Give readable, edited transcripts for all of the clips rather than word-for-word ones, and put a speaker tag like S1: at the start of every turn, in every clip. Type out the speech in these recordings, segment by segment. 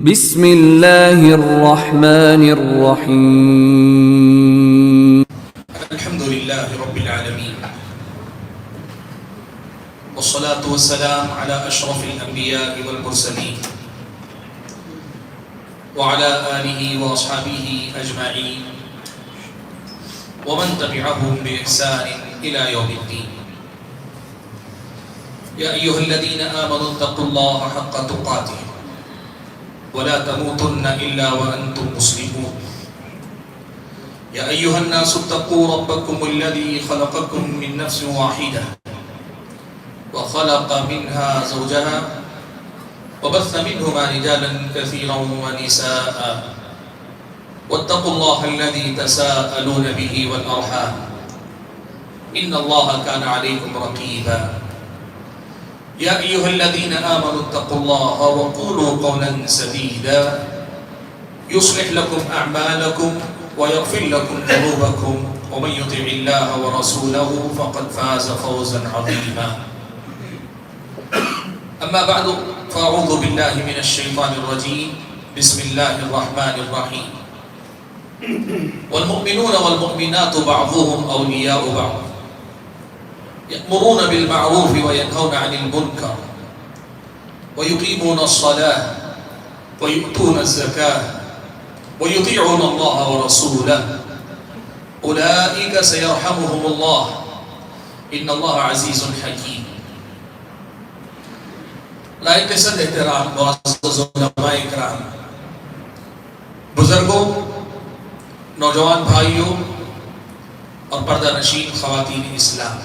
S1: بسم اللہ الرحمن الرحیم
S2: الحمدللہ رب العالمین والصلاة والسلام على اشرف الانبیاء والمرسلین وعلى آلہ واصحابہ اجمعین ومن تبعهم بإحسان الى یوم الدین یا ایہا الذین آمنوا اتقوا اللہ حق تقاته ولا تموتن إلا وأنتم مسلمون يا أيها الناس اتقوا ربكم الذي خلقكم من نفس واحدة وخلق منها زوجها وبث منهما رجالا كثيرا ونساء واتقوا الله الذي تساءلون به والأرحام إن الله كان عليكم رقيبا يا أيها الذين آمنوا اتقوا الله وقولوا قولا سديدا يصلح لكم أعمالكم ويغفر لكم ذنوبكم ومن يطع الله ورسوله فقد فاز فوزا عظيما أما بعد فأعوذ بالله من الشيطان الرجيم بسم الله الرحمن الرحيم والمؤمنون والمؤمنات بعضهم أولياء بعض يأمرون بالمعروف وينهون عن المنكر ويقيمون الصلاة ويؤتون الزكاة ويطيعون الله ورسوله أولئك سيرحمهم الله إن الله عزيز حكيم. لائق صد احترام معزز علماء کرام، بزرگوں، نوجوان بھائیوں اور پردہ نشین خواتین اسلام،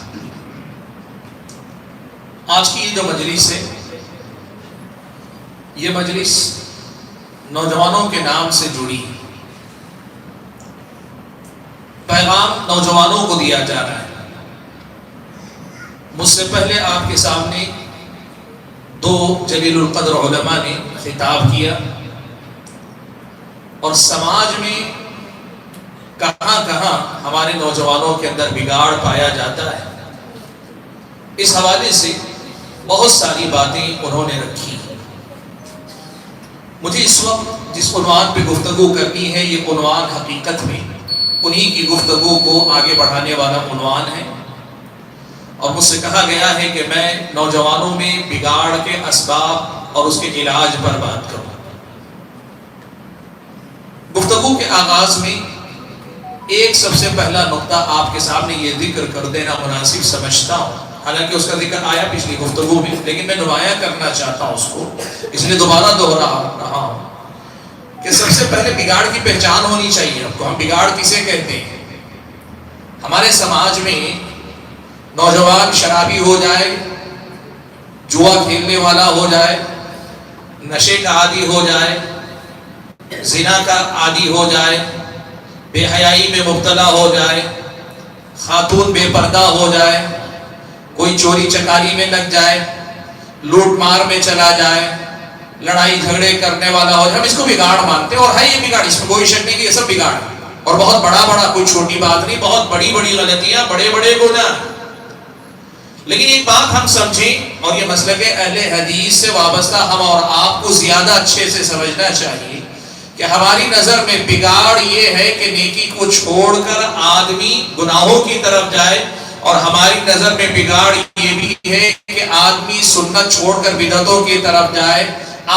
S2: آج کی جو مجلس ہے یہ مجلس نوجوانوں کے نام سے جڑی ہے. پیغام نوجوانوں کو دیا جا رہا ہے. مجھ سے پہلے آپ کے سامنے دو جلیل القدر علماء نے خطاب کیا اور سماج میں کہاں کہاں ہمارے نوجوانوں کے اندر بگاڑ پایا جاتا ہے، اس حوالے سے بہت ساری باتیں انہوں نے رکھی. مجھے اس وقت جس عنوان پہ گفتگو کرنی ہے یہ عنوان حقیقت میں انہی کی گفتگو کو آگے بڑھانے والا عنوان ہے، اور مجھ سے کہا گیا ہے کہ میں نوجوانوں میں بگاڑ کے اسباب اور اس کے علاج پر بات کروں. گفتگو کے آغاز میں ایک سب سے پہلا نقطہ آپ کے سامنے یہ ذکر کر دینا مناسب سمجھتا ہوں، حالانکہ اس کا ذکر آیا پچھلی گفتگو میں، لیکن میں نمایاں کرنا چاہتا ہوں اس کو، اس لیے دوبارہ دوہرا رہا ہوں کہ سب سے پہلے بگاڑ کی پہچان ہونی چاہیے. ہم کو ہم بگاڑ کسے کہتے ہیں؟ ہمارے سماج میں نوجوان شرابی ہو جائے، جوا کھیلنے والا ہو جائے، نشے کا عادی ہو جائے، زنا کا عادی ہو جائے، بے حیائی میں مبتلا ہو جائے، خاتون بے پردہ ہو جائے، کوئی چوری چکاری میں لگ جائے، لوٹ مار میں چلا جائے، لڑائی جھگڑے کرنے والا ہو جائے، ہم اس کو بگاڑ مانتے ہیں. اور ہے یہ بگاڑ، اس میں کوئی شک نہیں کہ یہ سب بگاڑ ہے، اور بہت بڑا بڑا، کوئی چھوٹی بات نہیں، بہت بڑی بڑی غلطیاں، بڑے بڑے گناہ. لیکن ایک بات ہم سمجھیں، اور یہ مسلک اہل حدیث سے وابستہ ہم اور آپ کو زیادہ اچھے سے سمجھنا چاہیے کہ ہماری نظر میں بگاڑ یہ ہے کہ نیکی کو چھوڑ کر آدمی گناہوں کی طرف جائے، اور ہماری نظر میں بگاڑ یہ بھی ہے کہ آدمی سنت چھوڑ کر بدعتوں کی طرف جائے،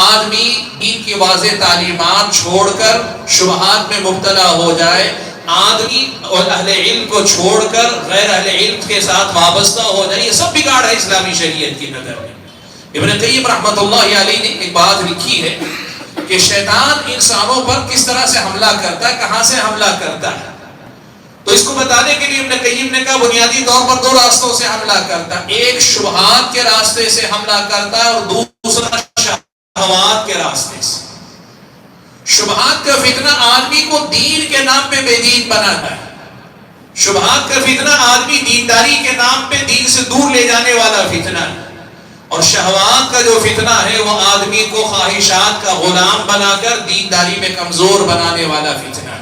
S2: آدمی دین کی واضح تعلیمات چھوڑ کر شبہات میں مبتلا ہو جائے، آدمی اور اہل علم کو چھوڑ کر غیر اہل علم کے ساتھ وابستہ ہو جائے. یہ سب بگاڑ ہے اسلامی شریعت کی نظر میں. ابن قیم رحمۃ اللہ علیہ نے ایک بات لکھی ہے کہ شیطان انسانوں پر کس طرح سے حملہ کرتا ہے، کہاں سے حملہ کرتا ہے. تو اس کو بتانے کے لیے ابن قیم نے کہا بنیادی طور پر دو راستوں سے حملہ کرتا ہے. ایک شبہات کے راستے سے حملہ کرتا ہے، اور دوسرا شہوات کے راستے سے. شبہات کا فتنہ آدمی کو دین کے نام پہ بے دین بناتا ہے. شبہات کا فتنہ آدمی دینداری کے نام پہ دین سے دور لے جانے والا فتنہ ہے. اور شہوات کا جو فتنہ ہے وہ آدمی کو خواہشات کا غلام بنا کر دینداری میں کمزور بنانے والا فتنہ ہے.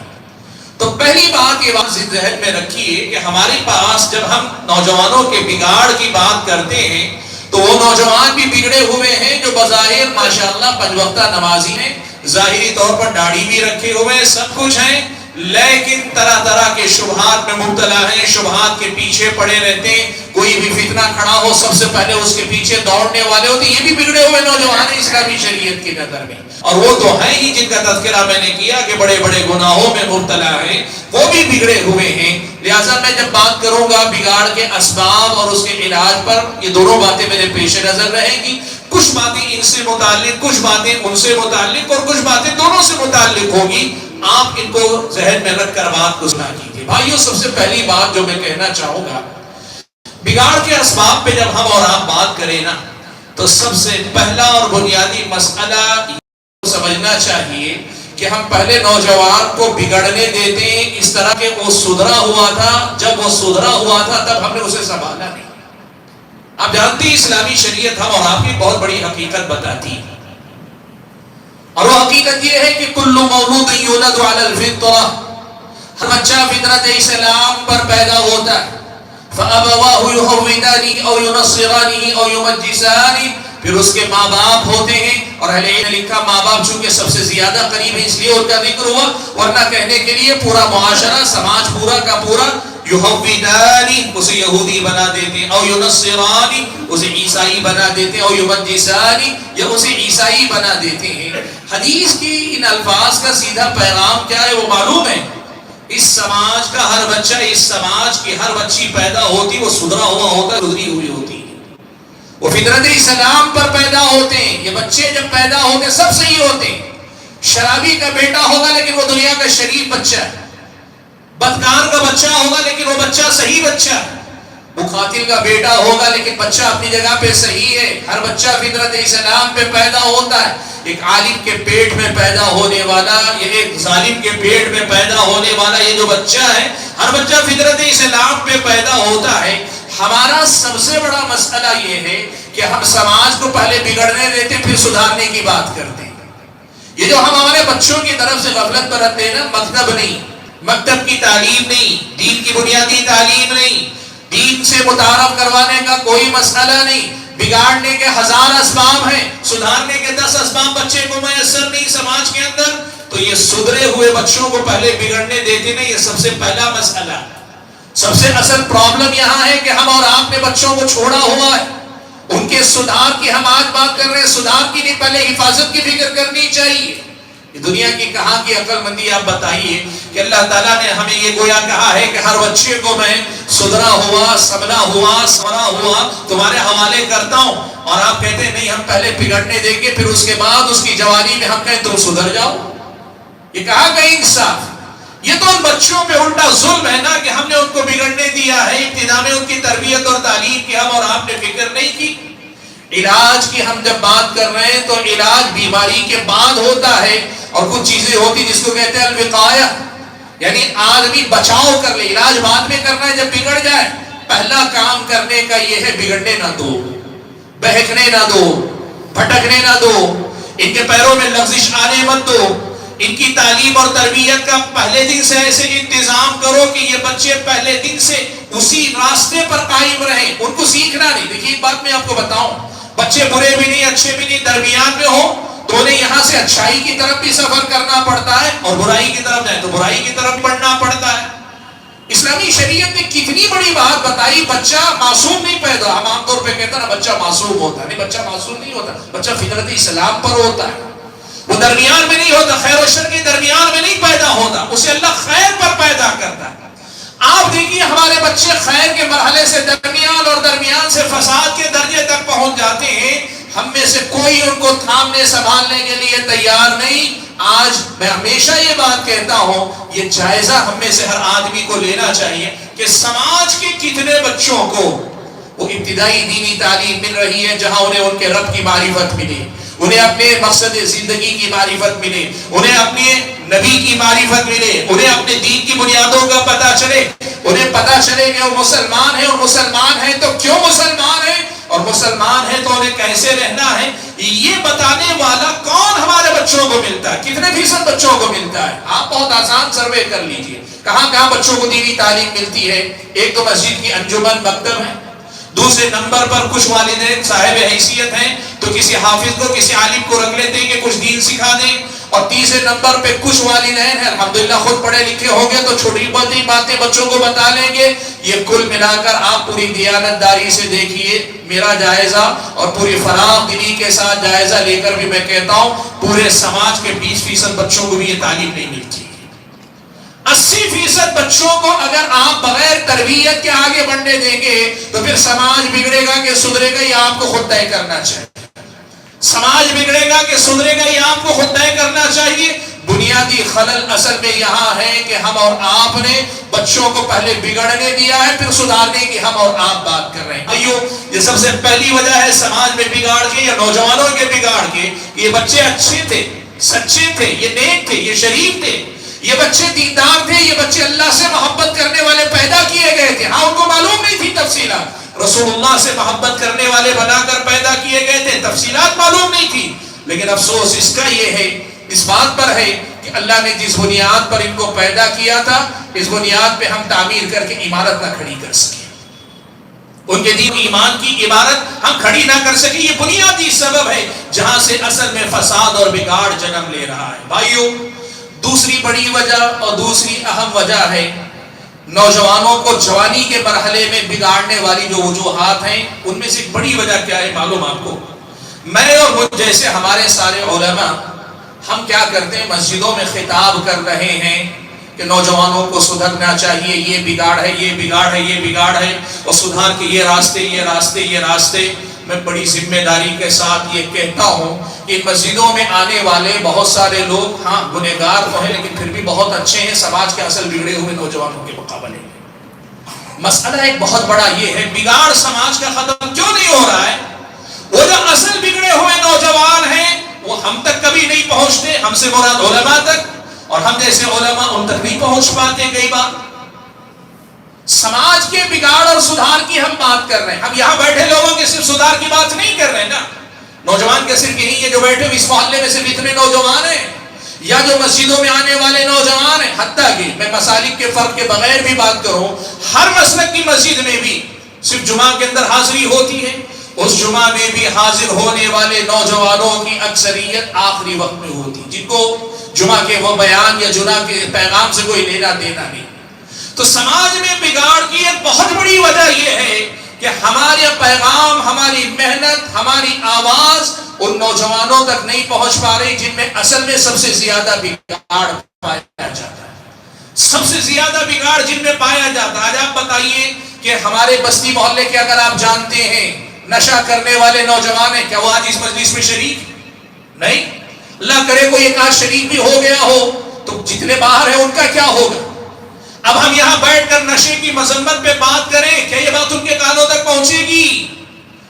S2: تو پہلی بات یہ بات ذہن میں رکھیے کہ ہمارے پاس جب ہم نوجوانوں کے بگاڑ کی بات کرتے ہیں تو وہ نوجوان بھی بگڑے ہوئے ہیں جو بظاہر ماشاءاللہ پنج وقتہ نمازی ہیں، ظاہری طور پر داڑھی بھی رکھے ہوئے سب کچھ ہیں، لیکن طرح طرح کے شبہات میں مبتلا ہیں، شبہات کے پیچھے پڑے رہتے ہیں۔ کوئی بھی فتنہ کھڑا ہو سب سے پہلے اس کے پیچھے دوڑنے والے ہوتے ہیں۔ یہ بھی بگڑے ہوئے نوجوان ہیں اسلامی شریعت کی نظر میں، اور وہ تو ہیں ہی جن کا تذکرہ میں نے کیا کہ بڑے بڑے گناہوں میں مبتلا ہیں، وہ بھی بگڑے ہوئے ہیں۔ لہٰذا میں جب بات کروں گا بگاڑ کے اسباب اور اس کے علاج پر، یہ دونوں باتیں میرے پیش نظر رہیں گی۔ کچھ باتیں ان سے متعلق، کچھ باتیں ان سے متعلق، اور کچھ باتیں دونوں سے متعلق ہوگی۔ آپ ان کو ذہن میں رکھ کر بات کو سنا کیجیے۔ بھائیو، سب سے پہلی بات جو میں کہنا چاہوں گا، بگاڑ کے اسباب پہ جب ہم اور آپ بات کریں نا، تو سب سے پہلا اور بنیادی مسئلہ سمجھنا چاہیے کہ ہم پہلے نوجوان کو بگڑنے دیتے ہیں اس طرح کہ وہ سدھرا ہوا تھا، جب وہ سدھرا ہوا تھا تب ہم نے اسے سنبھالا نہیں۔ آپ جانتے ہیں اسلامی شریعت ہم اور آپ کی بہت بڑی حقیقت بتاتی ہے، اور وہ حقیقت یہ ہے کہ کل مولود یولد علی الفطرہ، ہر بچہ فطرت اسلام پر پیدا ہوتا ہے۔ فَأَبَوَاهُ يُهَوِّدَانِهِ أَوْ يُنَصِّرَانِهِ أَوْ يُمَجِّسَانِهِ، پھر اس کے ماں باپ ہوتے ہیں، اور اہل علم نے لکھا ماں باپ چونکہ سب سے زیادہ قریب ہے اس لیے ان کا ذکر ہوا، ورنہ کہنے کے لیے پورا معاشرہ، سماج پورا کا پورا، یُهَوِّدَانِهِ اسے یہودی بنا دیتے ہیں، أَوْ يُنَصِّرَانِهِ اسے عیسائی بنا دیتے ہیں، أَوْ يُمَجِّسَانِهِ یا اسے عیسائی بنا دیتے ہیں۔ حدیث کی ان الفاظ کا سیدھا پیغام کیا ہے وہ معلوم ہے؟ اس سماج کا ہر بچہ، اس سماج کی ہر بچی پیدا ہوتی وہ سدھرا ہوا ہوتا، سدھری ہوئی ہوتی ہے، وہ فطرت اسلام پر پیدا ہوتے ہیں۔ یہ بچے جب پیدا ہوتے سب صحیح ہوتے ہیں۔ شرابی کا بیٹا ہوگا لیکن وہ دنیا کا شریف بچہ ہے، بدکار کا بچہ ہوگا لیکن وہ بچہ صحیح بچہ ہے، مقاتل کا بیٹا ہوگا لیکن بچہ اپنی جگہ پہ صحیح ہے۔ ہر بچہ فطرت اسلام پہ پیدا ہوتا ہے۔ ایک عالم کے پیٹ میں پیدا ہونے والا، یہ ایک ظالم کے پیٹ میں پیدا ہونے والا یہ جو بچہ ہے، ہر بچہ فطرت اسلام پہ پیدا ہوتا ہے۔ ہمارا سب سے بڑا مسئلہ یہ ہے کہ ہم سماج کو پہلے بگڑنے دیتے پھر سدھارنے کی بات کرتے ہیں۔ یہ جو ہم ہمارے بچوں کی طرف سے غفلت برتتے ہیں نا، مکتب نہیں، مکتب کی تعلیم نہیں، دین کی بنیادی تعلیم نہیں، دین سے متعارف کروانے کا کوئی مسئلہ نہیں، بگاڑنے کے 1000 اسباب ہیں، سدھارنے کے 10 اسباب بچے کو میسر نہیں سماج کے اندر، تو یہ سدھرے ہوئے بچوں کو پہلے بگڑنے دیتے نہیں۔ یہ سب سے پہلا مسئلہ، سب سے اصل پرابلم یہاں ہے کہ ہم اور آپ نے بچوں کو چھوڑا ہوا ہے۔ ان کے سدھار کی ہم آج بات کر رہے ہیں، سدھار کی نہیں، پہلے حفاظت کی فکر کرنی چاہیے۔ دنیا کی کہاں کی عقل مندی آپ بتائیے کہ اللہ تعالیٰ نے ہمیں یہ گویا کہا ہے کہ ہر بچے کو میں سدھرا ہوا، سنبھلا ہوا، سورا ہوا تمہارے حوالے کرتا ہوں، اور آپ کہتے ہیں نہیں ہم پہلے بگڑنے دیں گے پھر اس کے بعد اس کی جوانی میں ہم کہیں تم سدھر جاؤ۔ یہ کہا کہ انصاف، یہ تو ان بچوں پہ الٹا ظلم ہے نا کہ ہم نے ان کو بگڑنے دیا ہے۔ ابتدا میں ان کی تربیت اور تعلیم کی ہم اور آپ نے فکر نہیں کی۔ علاج کی ہم جب بات کر رہے ہیں تو علاج بیماری کے بعد ہوتا ہے، اور کچھ چیزیں ہوتی جس کو کہتے ہیں الوقایہ، یعنی آدمی بچاؤ کر لے۔ علاج بعد میں کرنا ہے جب بگڑ جائے، پہلا کام کرنے کا یہ ہے بگڑنے نہ دو، بہکنے نہ دو، بھٹکنے نہ دو، ان کے پیروں میں لغزش آنے مت دو۔ ان کی تعلیم اور تربیت کا پہلے دن سے ایسے انتظام کرو کہ یہ بچے پہلے دن سے اسی راستے پر قائم رہیں، ان کو سیکھنا نہیں۔ دیکھیے ایک بات میں آپ کو بتاؤں، بچے برے بھی نہیں اچھے بھی نہیں، درمیان میں ہو تو انہیں یہاں سے اچھائی کی طرف بھی سفر کرنا پڑتا ہے، اور برائی کی طرف جائے تو برائی کی طرف بڑھنا پڑتا ہے۔ اسلامی شریعت نے کتنی بڑی بات بتائی، بچہ معصوم نہیں پیدا۔ ہم عام طور پہ کہتے ہیں نا بچہ معصوم ہوتا ہے، نہیں، بچہ معصوم نہیں ہوتا، بچہ فطرت اسلام پر ہوتا ہے، وہ درمیان میں نہیں ہوتا، خیر و شر کے درمیان میں نہیں پیدا ہوتا، اسے اللہ خیر پر پیدا کرتا ہے۔ آپ دیکھیے ہمارے بچے خیر کے مرحلے سے درمیان اور درمیان سے فساد کے درجے تک پہنچ جاتے ہیں، ہم میں سے کوئی ان کو تھامنے سنبھالنے کے لیے تیار نہیں۔ آج میں ہمیشہ یہ بات کہتا ہوں، یہ جائزہ ہم میں سے ہر آدمی کو لینا چاہیے کہ سماج کے کتنے بچوں کو وہ ابتدائی دینی تعلیم مل رہی ہے جہاں انہیں ان کے رب کی معرفت ملی، انہیں اپنے مقصد زندگی کی معرفت ملے، انہیں اپنے نبی کی معرفت ملے، انہیں اپنے دین کی بنیادوں کا پتہ چلے، انہیں پتہ چلے کہ وہ مسلمان ہیں، اور مسلمان ہیں تو کیوں مسلمان ہیں، اور مسلمان ہیں تو انہیں کیسے رہنا ہے۔ یہ بتانے والا کون ہمارے بچوں کو ملتا ہے، کتنے فیصد بچوں کو ملتا ہے؟ آپ بہت آسان سروے کر لیجئے کہاں کہاں بچوں کو دینی تعلیم ملتی ہے۔ ایک تو مسجد کی انجمن مکتب ہے، دوسرے نمبر پر کچھ والدین صاحب حیثیت ہیں تو کسی حافظ کو، کسی عالم کو رکھ لیتے ہیں کہ کچھ دین سکھا دیں، اور تیسرے نمبر پہ کچھ والدین ہیں الحمدللہ خود پڑھے لکھے ہوں گے تو چھوٹی بڑی باتیں بچوں کو بتا لیں گے. یہ کل ملا کر آپ پوری دیانتداری سے دیکھیے میرا جائزہ اور پوری فراخ دلی کے ساتھ جائزہ لے کر بھی میں کہتا ہوں پورے سماج کے 20% بچوں کو بھی یہ تعلیم نہیں ملتی. 80% بچوں کو اگر آپ بغیر تربیت کے آگے بڑھنے دیں گے تو پھر سماج بگڑے گا کہ سدھرے گا یہ آپ کو خود طے کرنا چاہیے. سماج بگڑے گا کہ سدھرے گا یہ آپ کو خود طے کرنا چاہیے. بنیادی خلل اصل میں یہاں ہے کہ ہم اور آپ نے بچوں کو پہلے بگڑنے دیا ہے پھر سدھارنے کی ہم اور آپ بات کر رہے ہیں. ایو یہ سب سے پہلی وجہ ہے سماج میں بگاڑ کے یا نوجوانوں کے بگاڑ کے. یہ بچے اچھے تھے, سچے تھے, یہ نیک تھے, یہ شریف تھے, یہ بچے دیندار تھے, یہ بچے اللہ سے محبت کرنے والے پیدا کیے گئے تھے. ہاں ان کو معلوم نہیں تھی تفصیلات, رسول اللہ سے محبت کرنے والے بنا کر پیدا کیے گئے تھے, تفصیلات معلوم نہیں تھی. لیکن افسوس اس کا یہ ہے, اس بات پر ہے کہ اللہ نے جس بنیاد پر ان کو پیدا کیا تھا اس بنیاد پہ ہم تعمیر کر کے عمارت نہ کھڑی کر سکے. ان کے دین ایمان کی عمارت ہم کھڑی نہ کر سکے. یہ بنیادی سبب ہے جہاں سے اصل میں فساد اور بگاڑ جنم لے رہا ہے. بھائیو دوسری بڑی وجہ اور دوسری اہم وجہ ہے نوجوانوں کو جوانی کے مرحلے میں بگاڑنے والی جو وجوہات ہیں ان میں سے ایک بڑی وجہ کیا ہے معلوم آپ کو؟ میں اور مجھ جیسے ہمارے سارے علماء ہم کیا کرتے ہیں مسجدوں میں خطاب کر رہے ہیں کہ نوجوانوں کو سدھرنا چاہیے, یہ بگاڑ ہے, یہ بگاڑ ہے, یہ بگاڑ ہے, اور سدھار کے یہ راستے, یہ راستے, یہ راستے. میں بڑی ذمہ داری کے ساتھ یہ کہتا ہوں کہ مسجدوں میں آنے والے بہت سارے لوگ ہاں گنہگار تو ہیں لیکن پھر بھی بہت اچھے ہیں سماج کے اصل بگڑے ہوئے نوجوانوں کے مقابلے میں. مسئلہ ایک بہت بڑا یہ ہے بگاڑ سماج کا ختم کیوں نہیں ہو رہا ہے؟ وہ جو اصل بگڑے ہوئے نوجوان ہیں وہ ہم تک کبھی نہیں پہنچتے, ہم سے مراد علماء تک, اور ہم جیسے علماء ان تک نہیں پہنچ پاتے. کئی بار سماج کے بگاڑ اور سدھار کی ہم بات کر رہے ہیں. ہم یہاں بیٹھے لوگوں کے صرف سدھار کی بات نہیں کر رہے ہیں نا. نوجوان کے صرف یہی ہے جو بیٹھے اس محلے میں صرف اتنے نوجوان ہیں یا جو مسجدوں میں آنے والے نوجوان ہیں. حتیٰ کہ میں مسالک کے فرق کے بغیر بھی بات کروں, ہر مسلک کی مسجد میں بھی صرف جمعہ کے اندر حاضری ہوتی ہے, اس جمعہ میں بھی حاضر ہونے والے نوجوانوں کی اکثریت آخری وقت میں ہوتی جن کو جمعہ کے وہ بیان یا جمعہ کے پیغام سے کوئی لینا دینا نہیں. تو سماج میں بگاڑ کی ایک بہت بڑی وجہ یہ ہے کہ ہمارے پیغام, ہماری محنت, ہماری آواز ان نوجوانوں تک نہیں پہنچ پا رہی جن میں اصل میں سب سے زیادہ بگاڑ پایا جاتا ہے. سب سے زیادہ بگاڑ جن میں پایا جاتا ہے. آج آپ بتائیے کہ ہمارے بستی محلے کے اگر آپ جانتے ہیں نشہ کرنے والے نوجوان ہیں, کیا وہ آج اس مجلس میں شریک نہیں؟ اللہ کرے کوئی ایک آدھ شریک بھی ہو گیا ہو تو جتنے باہر ہیں ان کا کیا ہوگا؟ اب ہم یہاں بیٹھ کر نشے کی مذمت پہ بات کریں, کیا یہ بات ان کے کانوں تک پہنچے گی؟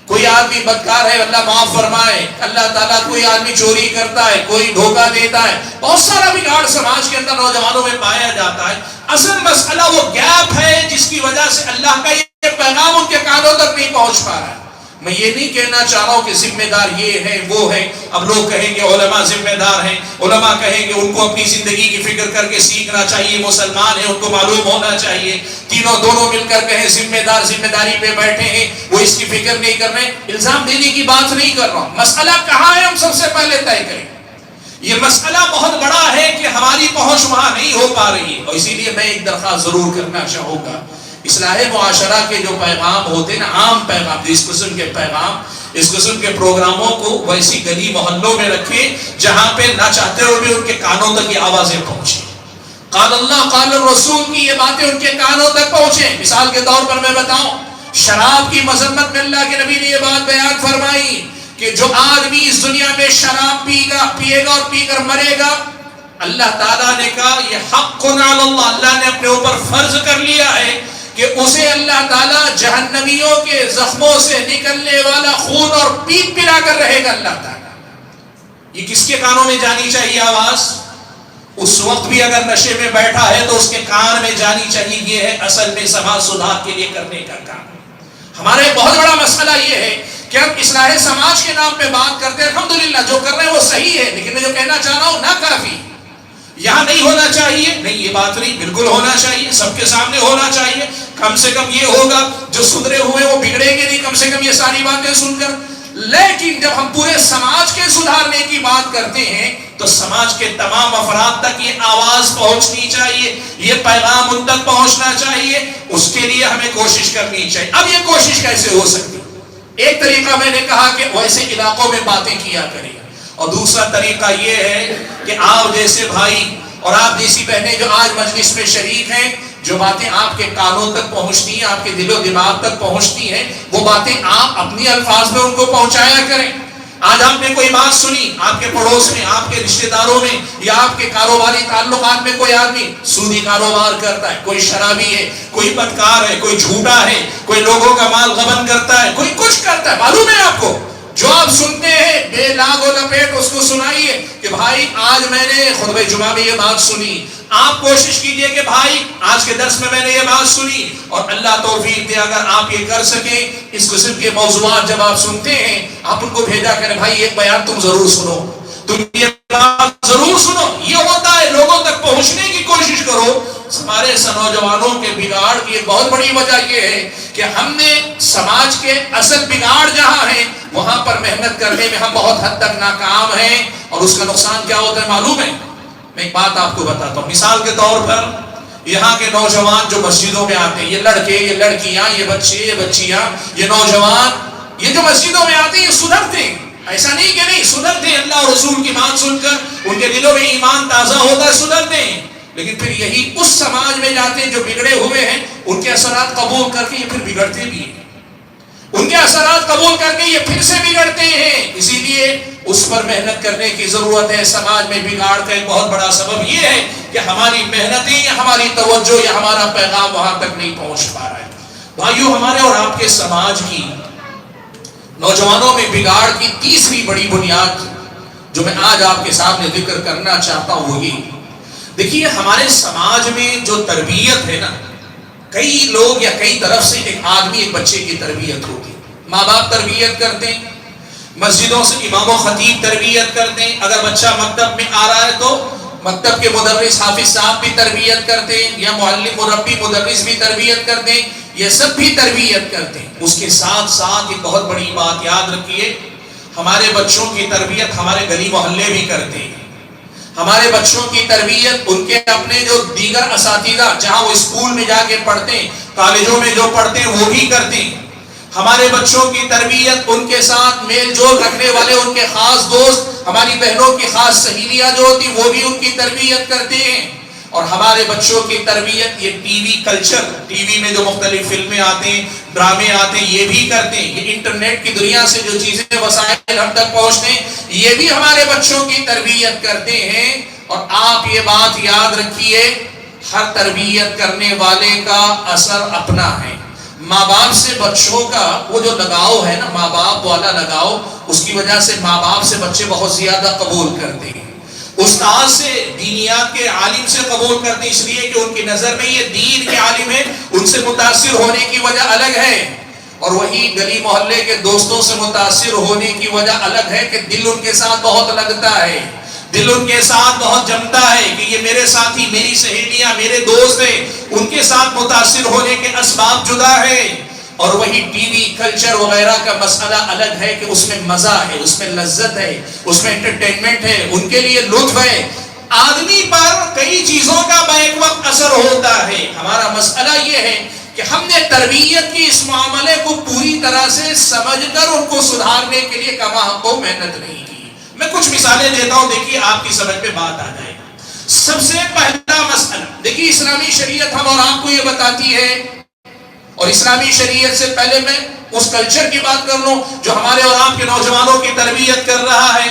S2: کوئی آدمی بدکار ہے, اللہ معاف فرمائے, اللہ تعالیٰ, کوئی آدمی چوری کرتا ہے, کوئی دھوکہ دیتا ہے, بہت سارا بگاڑ سماج کے اندر نوجوانوں میں پایا جاتا ہے. اصل مسئلہ وہ گیپ ہے جس کی وجہ سے اللہ کا یہ پیغام ان کے کانوں تک نہیں پہنچ پا رہا ہے. میں یہ نہیں کہنا چاہ رہا ہوں کہ ذمہ دار یہ ہے وہ ہے. اب لوگ کہیں گے علماء ذمہ دار ہیں, علماء کہیں گے ان کو اپنی زندگی کی فکر کر کے سیکھنا چاہیے, مسلمان ہیں ان کو معلوم ہونا چاہیے. دونوں مل کر کہیں ذمہ دار ذمہ داری پہ بیٹھے ہیں, وہ اس کی فکر نہیں کر رہے. الزام دینے کی بات نہیں کر رہا ہوں, مسئلہ کہاں ہے ہم سب سے پہلے طے کریں. یہ مسئلہ بہت بڑا ہے کہ ہماری پہنچ وہاں نہیں ہو پا رہی ہے, اور اسی لیے میں ایک درخواست ضرور کرنا چاہوں گا. اصلاح معاشرہ کے جو پیغام ہوتے ہیں نا, عام پیغام, اس قسم کے پیغام, اس قسم کے پروگراموں کو ویسی گلی محلوں میں رکھیں جہاں پہ نہ چاہتے ہوئے بھی ان کے کانوں تک یہ آوازیں پہنچیں. قال اللہ قال الرسول کی یہ باتیں ان کے کانوں تک پہنچیں. مثال کے طور پر میں بتاؤں, شراب کی مذمت میں اللہ کے نبی نے یہ بات بیان فرمائی کہ جو آدمی اس دنیا میں شراب پیے گا اور پی کر مرے گا, اللہ تعالیٰ نے کہا یہ حق علی اللہ, اللہ نے اپنے اوپر فرض کر لیا ہے کہ اسے اللہ تعالیٰ جہنمیوں کے زخموں سے نکلنے والا خون اور پیپ پلا کر رہے گا. اللہ تعالیٰ, یہ کس کے کانوں میں جانی چاہیے آواز؟ اس وقت بھی اگر نشے میں بیٹھا ہے تو اس کے کان میں جانی چاہیے. یہ ہے اصل میں سماج سدھار کے لیے کرنے کا کام. ہمارا ایک بہت بڑا مسئلہ یہ ہے کہ ہم اصلاح سماج کے نام پہ بات کرتے ہیں. الحمدللہ جو کر رہے ہیں وہ صحیح ہے, لیکن میں جو کہنا چاہ رہا ہوں ناکافی. یہاں نہیں ہونا چاہیے, نہیں یہ بات نہیں, بالکل ہونا چاہیے, سب کے سامنے ہونا چاہیے. کم سے کم یہ ہوگا جو سدھرے ہوئے وہ بگڑیں گے نہیں کم سے کم یہ ساری باتیں سن کر. لیکن جب ہم پورے سماج کے سدھارنے کی بات کرتے ہیں تو سماج کے تمام افراد تک یہ آواز پہنچنی چاہیے، یہ پیغام ان تک پہنچنا چاہیے، اس کے لیے ہمیں کوشش کرنی چاہیے۔ اب یہ کوشش کیسے ہو سکتی؟ ایک طریقہ میں نے کہا کہ ویسے علاقوں میں باتیں کیا کریں، اور دوسرا طریقہ یہ ہے کہ آپ جیسے بھائی اور آپ جیسی بہنیں جو آج مجلس میں شریک ہیں، جو باتیں آپ کے کانوں تک پہنچتی ہیں، آپ کے دل و دماغ تک پہنچتی ہیں، وہ باتیں آپ اپنی الفاظ میں ان کو پہنچایا کریں۔ آج آپ نے کوئی بات سنی، آپ کے پڑوس میں، آپ کے رشتہ داروں میں، یا آپ کے کاروباری تعلقات میں کوئی آدمی سودی کاروبار کرتا ہے، کوئی شرابی ہے، کوئی بدکار ہے، کوئی جھوٹا ہے، کوئی لوگوں کا مال غبن کرتا ہے، کوئی کچھ کرتا ہے، معلوم ہے آپ کو؟ جو آپ سنتے ہیں بے لاگ و لپیٹ اس کو سنائیے کہ بھائی آج میں نے خطبہ جمعہ میں یہ بات سنی۔ آپ کوشش کیجئے کہ بھائی آج کے درس میں نے یہ بات سنی، اور اللہ توفیق دے اگر آپ یہ کر سکیں، اس قسم کے موضوعات جب آپ سنتے ہیں آپ ان کو بھیجا کریں، بھائی ایک بیان تم ضرور سنو، تم یہ بات ضرور سنو۔ یہ ہوتا ہے لوگوں تک پہنچنے کی کوشش کرو۔ ہمارے نوجوانوں کے بگاڑ کی ایک بہت بڑی وجہ یہ ہے کہ ہم نے سماج کے اصل بگاڑ جہاں ہیں وہاں پر محنت کرنے میں ہم بہت حد تک ناکام ہیں، اور اس کا نقصان کیا ہوتا ہے معلوم ہے؟ میں ایک بات آپ کو بتاتا ہوں، مثال کے طور پر یہاں کے نوجوان جو مسجدوں میں آتے ہیں، یہ لڑکے، یہ لڑکیاں، یہ بچے، یہ بچیاں، یہ نوجوان، یہ جو مسجدوں میں آتے ہیں یہ سدھرتے ہیں، ایسا نہیں کہ نہیں سدھرتے ہیں، اللہ اور رسول کی بات سن کر ان کے دلوں میں ایمان تازہ ہوتا ہے، سدھرتے ہیں، لیکن پھر یہی اس سماج میں جاتے ہیں جو بگڑے ہوئے ہیں، ان کے اثرات قبول کر کے یہ پھر بگڑتے بھی ہیں، ان کے اثرات قبول کر کے یہ پھر سے بگڑتے ہیں۔ اسی لیے اس پر محنت کرنے کی ضرورت ہے۔ سماج میں بگاڑ کا ایک بہت بڑا سبب یہ ہے کہ ہماری محنتیں یا ہماری توجہ یا ہمارا پیغام وہاں تک نہیں پہنچ پا رہا ہے۔ بھائیو، ہمارے اور آپ کے سماج کی نوجوانوں میں بگاڑ کی تیسری بڑی بنیاد جو میں آج آپ کے سامنے ذکر کرنا چاہتا ہوں وہ یہ، دیکھیے ہمارے سماج میں جو تربیت ہے نا، کئی لوگ یا کئی طرف سے ایک آدمی ایک بچے کی تربیت ہوتی ہے، ماں باپ تربیت کرتے ہیں، مسجدوں سے امام و خطیب تربیت کرتے ہیں، اگر بچہ مکتب میں آ رہا ہے تو مکتب کے مدرس حافظ صاحب بھی تربیت کرتے ہیں، یا معلم مربی مدرس بھی تربیت کرتے ہیں، یہ سب بھی تربیت کرتے ہیں۔ اس کے ساتھ ساتھ ایک بہت بڑی بات یاد رکھیے، ہمارے بچوں کی تربیت ہمارے گلی محلے بھی کرتے ہیں، ہمارے بچوں کی تربیت ان کے اپنے جو دیگر اساتذہ جہاں وہ اسکول میں جا کے پڑھتے ہیں، کالجوں میں جو پڑھتے ہیں وہ بھی کرتے ہیں، ہمارے بچوں کی تربیت ان کے ساتھ میل جول رکھنے والے ان کے خاص دوست، ہماری بہنوں کی خاص سہیلیاں جو ہوتی وہ بھی ان کی تربیت کرتے ہیں، اور ہمارے بچوں کی تربیت یہ T V culture, T V میں جو مختلف فلمیں آتے ہیں، ڈرامے آتے ہیں، یہ بھی کرتے ہیں، یہ انٹرنیٹ کی دنیا سے جو چیزیں وسائل ہم تک پہنچتے ہیں یہ بھی ہمارے بچوں کی تربیت کرتے ہیں۔ اور آپ یہ بات یاد رکھیے، ہر تربیت کرنے والے کا اثر اپنا ہے۔ ماں باپ سے بچوں کا وہ جو لگاؤ ہے نا، ماں باپ والا لگاؤ، اس کی وجہ سے ماں باپ سے بچے بہت زیادہ قبول کرتے ہیں، استاد سے، دینیات کے عالم سے قبول کرتے ہیں، اس لیے کہ ان کی نظر میں یہ دین کے عالم ہے، ان سے متاثر ہونے کی وجہ الگ ہے، اور وہی گلی محلے کے دوستوں سے متاثر ہونے کی وجہ الگ ہے کہ دل ان کے ساتھ بہت لگتا ہے، دل ان کے ساتھ بہت جمتا ہے کہ یہ میرے ساتھی، میری سہیلیاں، میرے دوست ہیں، ان کے ساتھ متاثر ہونے کے اسباب جدا ہے۔ اور وہی ٹی وی کلچر وغیرہ کا مسئلہ الگ ہے کہ اس میں مزہ ہے، اس میں لذت ہے، اس میں انٹرٹینمنٹ ہے، ان کے لیے لطف ہے۔ آدمی پر کئی چیزوں کا بیک وقت اثر ہوتا ہے۔ ہمارا مسئلہ یہ ہے کہ ہم نے تربیت کی اس معاملے کو پوری طرح سے سمجھ کر ان کو سدھارنے کے لیے کما ہم کو محنت نہیں کی۔ میں کچھ مثالیں دیتا ہوں، دیکھیے آپ کی سمجھ میں بات آ جائے گا۔ سب سے پہلا مسئلہ دیکھیے، اسلامی شریعت ہم اور آپ کو یہ بتاتی ہے، اور اسلامی شریعت سے پہلے میں اس کلچر کی بات کر لوں جو ہمارے اور آپ کے نوجوانوں کی تربیت کر رہا ہے۔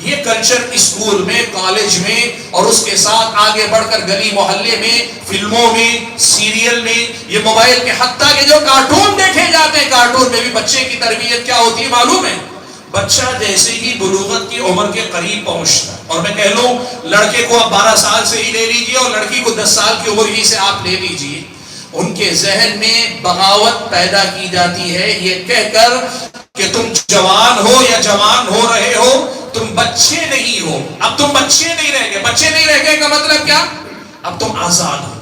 S2: یہ کلچر اسکول میں، کالج میں، اور اس کے ساتھ آگے بڑھ کر گلی محلے میں، فلموں میں، سیریل میں، یہ موبائل کے حتیٰ کہ جو کارٹون دیکھے جاتے ہیں، کارٹون میں بھی بچے کی تربیت کیا ہوتی ہے معلوم ہے؟ بچہ جیسے ہی بلوغت کی عمر کے قریب پہنچتا ہے، اور میں کہہ لوں لڑکے کو آپ 12 سال سے ہی لے لیجئے اور لڑکی کو 10 سال کی عمر ہی سے آپ لے لیجئے، ان کے ذہن میں بغاوت پیدا کی جاتی ہے، یہ کہہ کر کہ تم جوان ہو یا جوان ہو رہے ہو، تم بچے نہیں ہو، اب تم بچے نہیں رہ گئے۔ بچے نہیں رہ گئے کا مطلب کیا؟ اب تم آزاد ہو،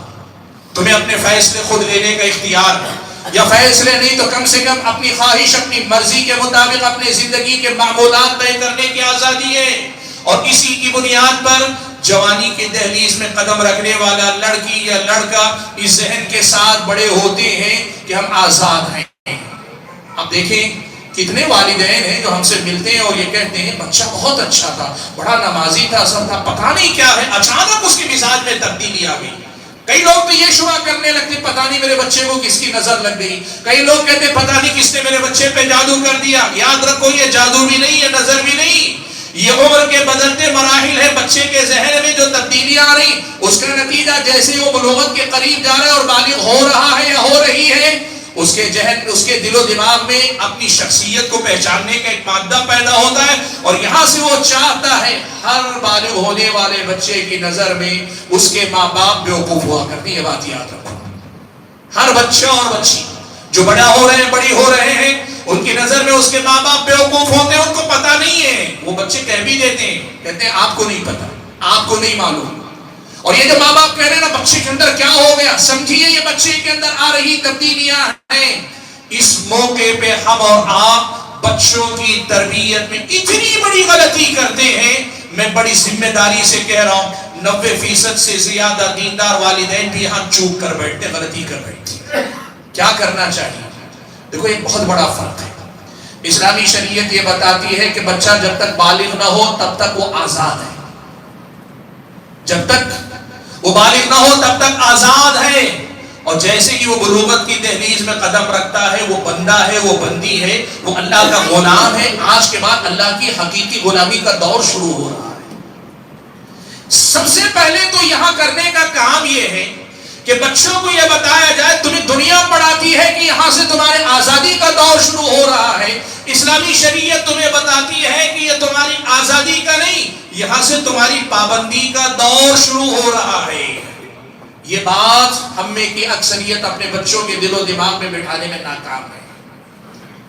S2: تمہیں اپنے فیصلے خود لینے کا اختیار ہے، یا فیصلے نہیں تو کم سے کم اپنی خواہش، اپنی مرضی کے مطابق اپنی زندگی کے معمولات طے کرنے کی آزادی ہے۔ اور اسی کی بنیاد پر جوانی کی دہلیز میں قدم رکھنے والا لڑکی یا لڑکا اس ذہن کے ساتھ بڑے ہوتے ہیں کہ ہم آزاد ہیں۔ اب دیکھیں کتنے والدین ہیں جو ہم سے ملتے ہیں اور یہ کہتے ہیں بچہ بہت اچھا تھا، بڑا نمازی تھا، سب تھا، پتہ نہیں کیا ہے اچانک اس کی مزاج میں تبدیلی آ گئی۔ کئی لوگ تو یہ شبہ کرنے لگتے پتہ نہیں میرے بچے کو کس کی نظر لگ گئی، کئی لوگ کہتے پتہ نہیں کس نے میرے بچے پہ جادو کر دیا۔ یاد رکھو یہ جادو بھی نہیں، یہ نظر بھی نہیں، یہ عمر کے بدلتے مراحل ہے۔ بچے کے ذہن میں جو تبدیلیاں آ رہی اس کا نتیجہ جیسے وہ بلوغت کے قریب جا رہا ہے اور بالغ ہو رہا ہے یا ہو رہی ہے، اس کے ذہن اس کے دل و دماغ میں اپنی شخصیت کو پہچاننے کا ایک مادہ پیدا ہوتا ہے، اور یہاں سے وہ چاہتا ہے ہر بالغ ہونے والے بچے کی نظر میں اس کے ماں باپ بیوقوف ہوا کرتے ہیں۔ یہ بات یاد رکھو، ہر بچہ اور بچی جو بڑا ہو رہے ہیں، بڑی ہو رہے ہیں، ان کی نظر میں اس کے ماں باپ بیوقوف ہوتے ہیں، ان کو پتہ نہیں ہے۔ وہ بچے کہہ بھی دیتے ہیں، کہتے ہیں آپ کو نہیں پتہ، آپ کو نہیں معلوم۔ اور یہ جو ماں باپ کہہ رہے ہیں نا بچے کے اندر کیا ہو گیا، سمجھیے یہ بچے کے اندر آ رہی تبدیلیاں ہیں۔ اس موقع پہ ہم اور آپ بچوں کی تربیت میں اتنی بڑی غلطی کرتے ہیں، میں بڑی ذمہ داری سے کہہ رہا ہوں 90% سے زیادہ دیندار والدین بھی یہاں چوک کر بیٹھتے، غلطی کر بیٹھتے۔ کیا کرنا چاہیے؟ دیکھو ایک بہت بڑا فرق ہے۔ اسلامی شریعت یہ بتاتی ہے کہ بچہ جب تک بالغ نہ ہو تب تک وہ آزاد ہے، جب تک وہ بالغ نہ ہو تب تک آزاد ہے، اور جیسے ہی وہ بلوغت کی دہلیز میں قدم رکھتا ہے وہ بندہ ہے، وہ بندی ہے، وہ اللہ کا غلام ہے۔ آج کے بعد اللہ کی حقیقی غلامی کا دور شروع ہو رہا ہے۔ سب سے پہلے تو یہاں کرنے کا کام یہ ہے کہ بچوں کو یہ بتایا جائے، تمہیں دنیا پڑھاتی ہے کہ یہاں سے تمہارے آزادی کا دور شروع ہو رہا ہے، اسلامی شریعت تمہیں بتاتی ہے کہ یہ تمہاری آزادی کا نہیں، یہاں سے تمہاری پابندی کا دور شروع ہو رہا ہے۔ یہ بات ہم میں کی اکثریت اپنے بچوں کے دل و دماغ میں بٹھانے میں ناکام ہے۔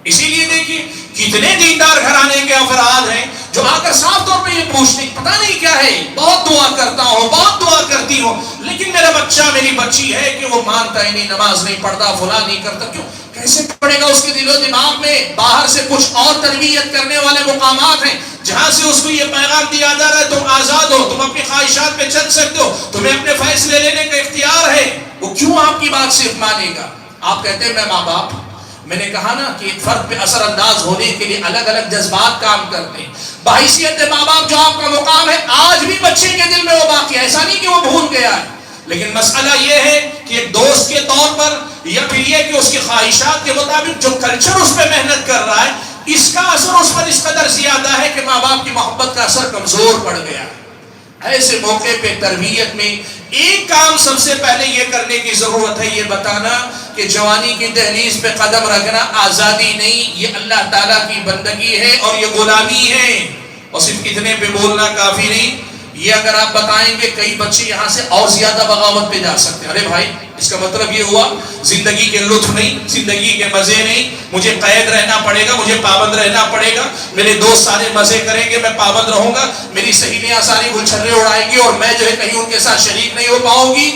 S2: اسی لیے دیکھیے کتنے دیندار گھرانے کے افراد ہیں جو آ کر صاف طور پہ یہ پوچھتے پتہ نہیں کیا ہے، بہت دعا کرتا ہوں، بہت دعا کرتی ہوں، لیکن میرا بچہ میری بچی ہے کہ وہ مانتا ہی نہیں، نماز نہیں پڑھتا، فلاں نہیں کرتا۔ کیوں؟ کیسے پڑھے گا؟ اس کے دل و دماغ میں باہر سے کچھ اور تربیت کرنے والے مقامات ہیں جہاں سے اس کو یہ پیغام دیا جا رہا ہے تم آزاد ہو، تم اپنی خواہشات پہ چل سکتے ہو، تمہیں اپنے فیصلے لینے کا اختیار ہے۔ وہ کیوں آپ کی بات صرف مانے گا؟ آپ کہتے ہیں میں ماں باپ، میں نے کہا نا کہ ایک فرد پہ اثر انداز ہونے کے لیے الگ الگ جذبات کام کرتے ہیں۔ بحیثیت ماں باپ جو آپ کا مقام ہے آج بھی بچے کے دل میں وہ باقی ہے، ایسا نہیں کہ وہ بھول گیا ہے، لیکن مسئلہ یہ ہے کہ ایک دوست کے طور پر یا پھر یہ کہ اس کی خواہشات کے مطابق جو کلچر اس پہ محنت کر رہا ہے اس کا اثر اس پر اس قدر زیادہ ہے کہ ماں باپ کی محبت کا اثر کمزور پڑ گیا ہے۔ ایسے موقع پہ تربیت میں ایک کام سب سے پہلے یہ کرنے کی ضرورت ہے، یہ بتانا کہ جوانی کی دہلیز پہ قدم رکھنا آزادی نہیں، یہ اللہ تعالیٰ کی بندگی ہے اور یہ غلامی ہے۔ اور صرف اتنے پہ بولنا کافی نہیں، یہ اگر آپ بتائیں گے کئی بچے یہاں سے اور زیادہ بغاوت پہ جا سکتے ہیں۔ ارے بھائی اس کا مطلب یہ ہوا زندگی کے لطف نہیں، زندگی کے مزے نہیں، مجھے قید رہنا پڑے گا، مجھے پابند رہنا پڑے گا، میرے دوست سارے مزے کریں گے میں پابند رہوں گا، میری سہیلیاں ساری گلچھرے اڑائیں گی اور میں جو ہے کہیں ان کے ساتھ شریک نہیں ہو پاؤں گی۔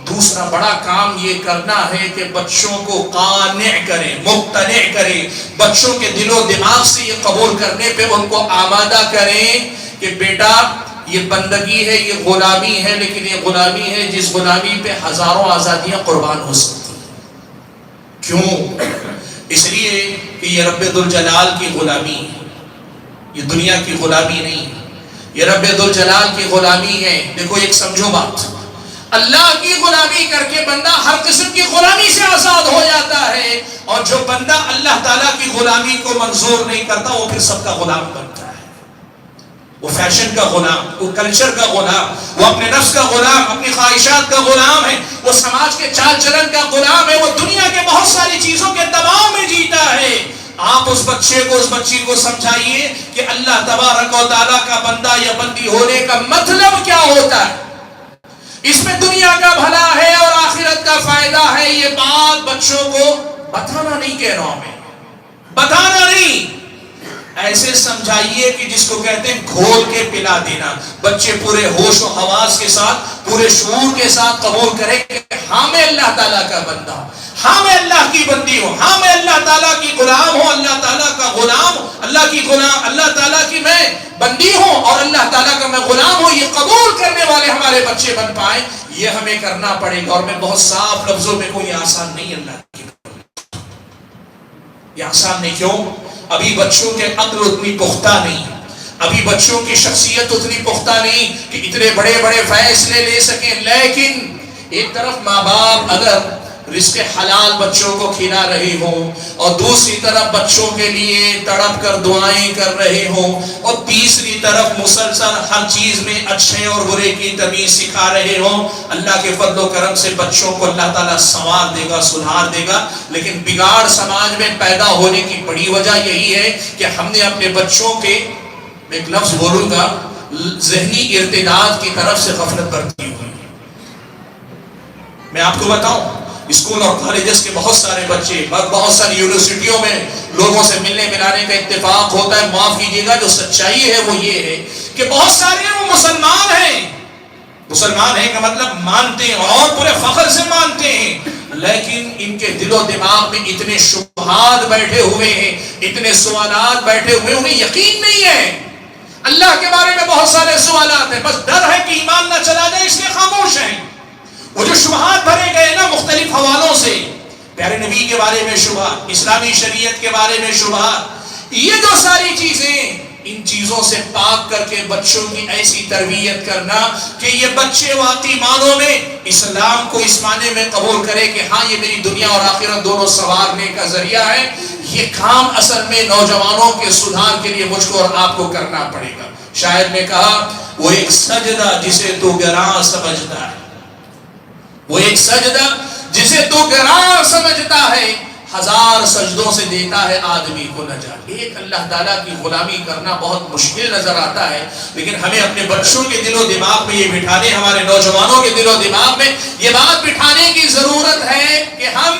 S2: دوسرا بڑا کام یہ کرنا ہے کہ بچوں کو قانع کریں، مقتنع کریں، بچوں کے دل و دماغ سے یہ قبول کرنے پہ ان کو آمادہ کریں کہ بیٹا یہ بندگی ہے، یہ غلامی ہے، لیکن یہ غلامی ہے جس غلامی پہ ہزاروں آزادیاں قربان ہو سکتی ہیں۔ کیوں؟ اس لیے کہ یہ رب ذوالجلال کی غلامی ہے، یہ دنیا کی غلامی نہیں ہے، یہ رب ذوالجلال کی غلامی ہے۔ دیکھو ایک سمجھو بات، اللہ کی غلامی کر کے بندہ ہر قسم کی غلامی سے آزاد ہو جاتا ہے، اور جو بندہ اللہ تعالیٰ کی غلامی کو منظور نہیں کرتا وہ پھر سب کا غلام بنتا ہے۔ وہ فیشن کا غلام، وہ کلچر کا غلام، وہ اپنے نفس کا غلام، اپنی خواہشات کا غلام ہے، وہ سماج کے چال چلن کا غلام ہے، وہ دنیا کے بہت ساری چیزوں کے دباؤ میں جیتا ہے۔ آپ اس بچے کو، اس بچی کو سمجھائیے کہ اللہ تبارک و تعالیٰ کا بندہ یا بندی ہونے کا مطلب کیا ہوتا ہے، اس میں دنیا کا بھلا ہے اور آخرت کا فائدہ ہے۔ یہ بات بچوں کو بتانا نہیں کہہ رہا ہوں میں، بتانا نہیں، ایسے سمجھائیے کہ جس کو کہتے ہیں گھول کے پلا دینا۔ بچے پورے ہوش و حواس کے ساتھ پورے شعور کے ساتھ قبول کرے کہ ہاں میں اللہ تعالیٰ کا بندہ ہوں، ہاں میں اللہ کی بندی ہوں، ہاں میں اللہ تعالیٰ کی غلام ہوں، اللہ تعالیٰ کا غلام، اللہ تعالیٰ کی میں بندی ہوں اور اللہ تعالیٰ کا میں غلام ہوں، یہ قبول کرنے والے ہمارے بچے بن پائیں، یہ ہمیں کرنا پڑے گا۔ اور میں بہت صاف لفظوں میں کوئی آسان نہیں اللہ کی، یہ آسان نہیں۔ کیوں؟ ابھی بچوں کے عقل اتنی پختہ نہیں، ابھی بچوں کی شخصیت اتنی پختہ نہیں کہ اتنے بڑے بڑے فیصلے لے سکیں۔ لیکن ایک طرف ماں باپ اگر رزق حلال بچوں کو کھلا رہے ہوں اور دوسری طرف بچوں کے لیے تڑپ کر دعائیں کر رہے ہوں اور تیسری طرف مسلسل ہر چیز میں اچھے اور برے کی تمیز سکھا رہے ہوں، اللہ کے فضل و کرم سے بچوں کو اللہ تعالیٰ سنوار دے گا، سدھار دے گا۔ لیکن بگاڑ سماج میں پیدا ہونے کی بڑی وجہ یہی ہے کہ ہم نے اپنے بچوں کے، ایک لفظ بولوں گا، ذہنی ارتداد کی طرف سے غفلت برتی ہوئی۔ میں آپ کو بتاؤں، اسکول اور کالجز کے بہت سارے بچے، بہت ساری یونیورسٹیوں میں لوگوں سے ملنے ملانے کا اتفاق ہوتا ہے، معاف کیجیے گا، جو سچائی ہے وہ یہ ہے کہ بہت سارے وہ مسلمان ہیں کا مطلب مانتے ہیں اور پورے فخر سے مانتے ہیں، لیکن ان کے دل و دماغ میں اتنے شبہات بیٹھے ہوئے ہیں، اتنے سوالات بیٹھے ہوئے، انہیں یقین نہیں ہے۔ اللہ کے بارے میں بہت سارے سوالات ہیں، بس ڈر ہے کہ ایمان نہ چلا جائے، اس لیے خاموش ہیں۔ وہ جو شبہات بھرے گئے نا مختلف حوالوں سے، پیارے نبی کے بارے میں شبہات، اسلامی شریعت کے بارے میں شبہات، یہ جو ساری چیزیں، ان چیزوں سے پاک کر کے بچوں کی ایسی تربیت کرنا کہ یہ بچے واقعی معنوں میں اسلام کو اس معنی میں قبول کرے کہ ہاں یہ میری دنیا اور آخرت دونوں سنوارنے کا ذریعہ ہے، یہ کام اصل میں نوجوانوں کے سدھار کے لیے مجھ کو اور آپ کو کرنا پڑے گا۔ شاعر نے کہا، وہ ایک سجدہ جسے تو گراں سمجھتا ہے، وہ ایک سجدہ جسے تو گراں سمجھتا ہے، ہزار سجدوں سے دیتا ہے آدمی کو نجات۔ ایک اللہ تعالیٰ کی غلامی کرنا بہت مشکل نظر آتا ہے، لیکن ہمیں اپنے بچوں کے دل و دماغ میں یہ بٹھانے، ہمارے نوجوانوں کے دل و دماغ میں یہ بات بٹھانے کی ضرورت ہے کہ ہم